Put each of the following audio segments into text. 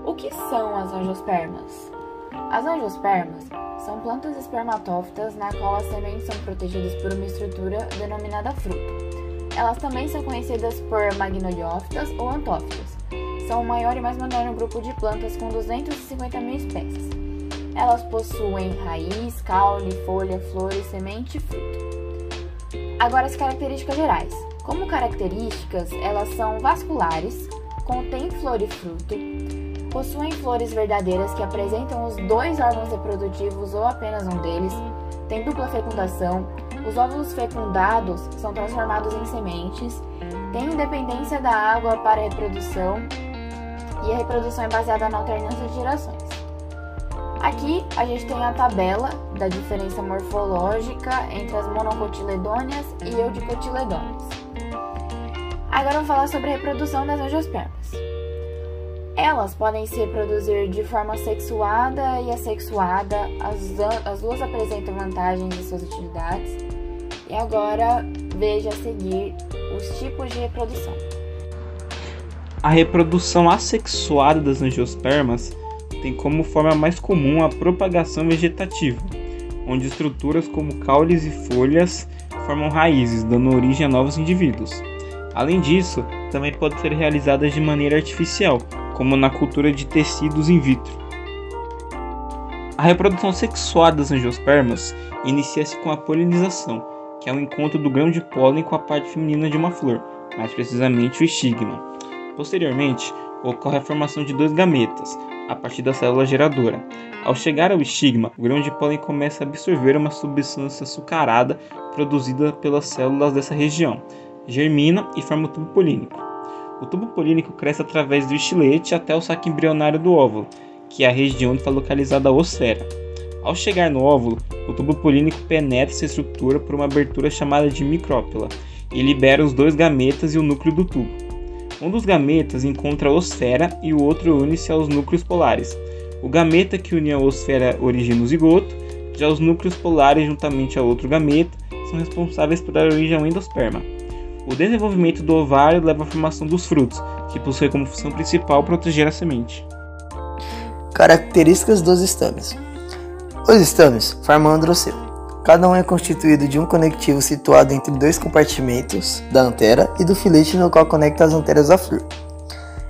O que são as angiospermas? As angiospermas são plantas espermatófitas na qual as sementes são protegidas por uma estrutura denominada fruto. Elas também são conhecidas por magnoliófitas ou antófitas. São o maior e mais moderno grupo de plantas com 250 mil espécies. Elas possuem raiz, caule, folha, flores, semente e fruto. Agora as características gerais. Como características, elas são vasculares, contêm flor e fruto, possuem flores verdadeiras que apresentam os 2 órgãos reprodutivos ou apenas um deles, têm dupla fecundação, os óvulos fecundados são transformados em sementes, têm independência da água para a reprodução e a reprodução é baseada na alternância de gerações. Aqui a gente tem a tabela da diferença morfológica entre as monocotiledôneas e eudicotiledôneas. Agora vamos falar sobre a reprodução das angiospermas. Elas podem se reproduzir de forma sexuada e assexuada, as duas apresentam vantagens e suas utilidades. E agora veja a seguir os tipos de reprodução. A reprodução assexuada das angiospermas tem como forma mais comum a propagação vegetativa, onde estruturas como caules e folhas formam raízes, dando origem a novos indivíduos. Além disso, também pode ser realizada de maneira artificial, como na cultura de tecidos in vitro. A reprodução sexuada das angiospermas inicia-se com a polinização, que é o encontro do grão de pólen com a parte feminina de uma flor, mais precisamente o estigma. Posteriormente, ocorre a formação de 2 gametas, a partir da célula geradora. Ao chegar ao estigma, o grão de pólen começa a absorver uma substância açucarada produzida pelas células dessa região, germina e forma o tubo polínico. O tubo polínico cresce através do estilete até o saco embrionário do óvulo, que é a região onde está localizada a osfera. Ao chegar no óvulo, o tubo polínico penetra essa estrutura por uma abertura chamada de micrópila e libera os 2 gametas e o núcleo do tubo. Um dos gametas encontra a osfera e o outro une-se aos núcleos polares. O gameta que une a osfera origina o zigoto, já os núcleos polares, juntamente ao outro gameta, são responsáveis por dar origem ao endosperma. O desenvolvimento do ovário leva à formação dos frutos, que possuem como função principal proteger a semente. Características dos estames. Os estames formam um androceu. Cada um é constituído de um conectivo situado entre 2 compartimentos da antera e do filete no qual conecta as anteras à flor.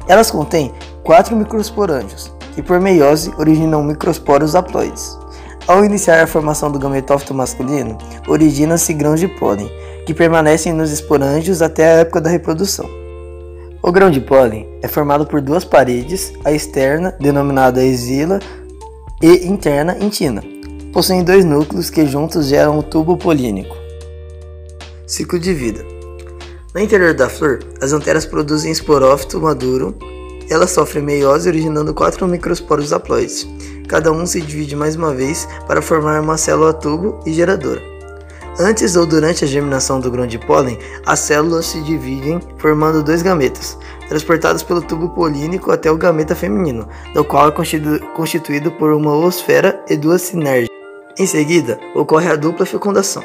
Elas contêm 4 microsporângios, que por meiose originam microsporos haploides. Ao iniciar a formação do gametófito masculino, origina-se grãos de pólen, que permanecem nos esporângios até a época da reprodução. O grão de pólen é formado por 2 paredes, a externa, denominada exila, e interna, intina. Possuem 2 núcleos que juntos geram o tubo polínico. Ciclo de vida. No interior da flor, as anteras produzem esporófito maduro. Elas sofrem meiose, originando 4 microsporos haploides. Cada um se divide mais uma vez para formar uma célula tubo e geradora. Antes ou durante a germinação do grão de pólen, as células se dividem formando 2 gametas, transportados pelo tubo polínico até o gameta feminino, do qual é constituído por uma oosfera e 2 sinérgicas. Em seguida, ocorre a dupla fecundação.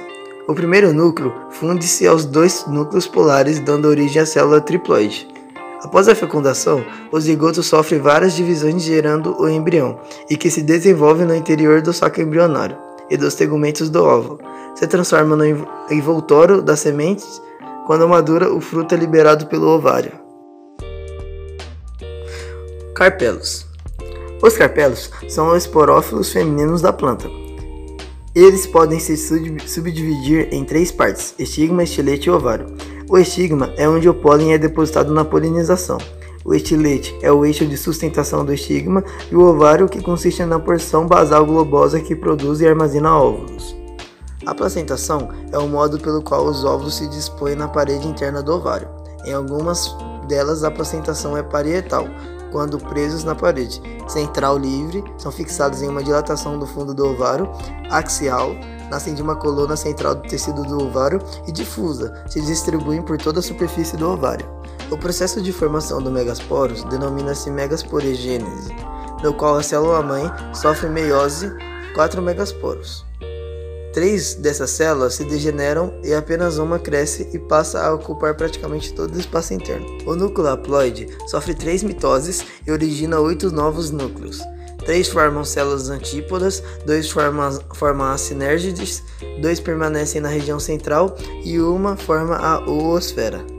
O primeiro núcleo funde-se aos 2 núcleos polares, dando origem à célula triploide. Após a fecundação, o zigoto sofre várias divisões gerando o embrião, e que se desenvolve no interior do saco embrionário e dos tegumentos do óvulo. Se transforma no envoltório das sementes. Quando madura, o fruto é liberado pelo ovário. Carpelos. Os carpelos são os esporófilos femininos da planta. Eles podem se subdividir em 3 partes: estigma, estilete e ovário. O estigma é onde o pólen é depositado na polinização. O estilete é o eixo de sustentação do estigma e o ovário, que consiste na porção basal globosa que produz e armazena óvulos. A placentação é o modo pelo qual os óvulos se dispõem na parede interna do ovário. Em algumas delas, a placentação é parietal, quando presos na parede central livre, são fixados em uma dilatação do fundo do ovário, axial, nascem de uma coluna central do tecido do ovário e difusa, se distribuem por toda a superfície do ovário. O processo de formação do megasporos denomina-se megasporegênese, no qual a célula-mãe sofre meiose 4 megasporos. 3 dessas células se degeneram e apenas uma cresce e passa a ocupar praticamente todo o espaço interno. O núcleo haploide sofre 3 mitoses e origina 8 novos núcleos. 3 formam células antípodas, 2 formam as sinérgides, 2 permanecem na região central e uma forma a oosfera.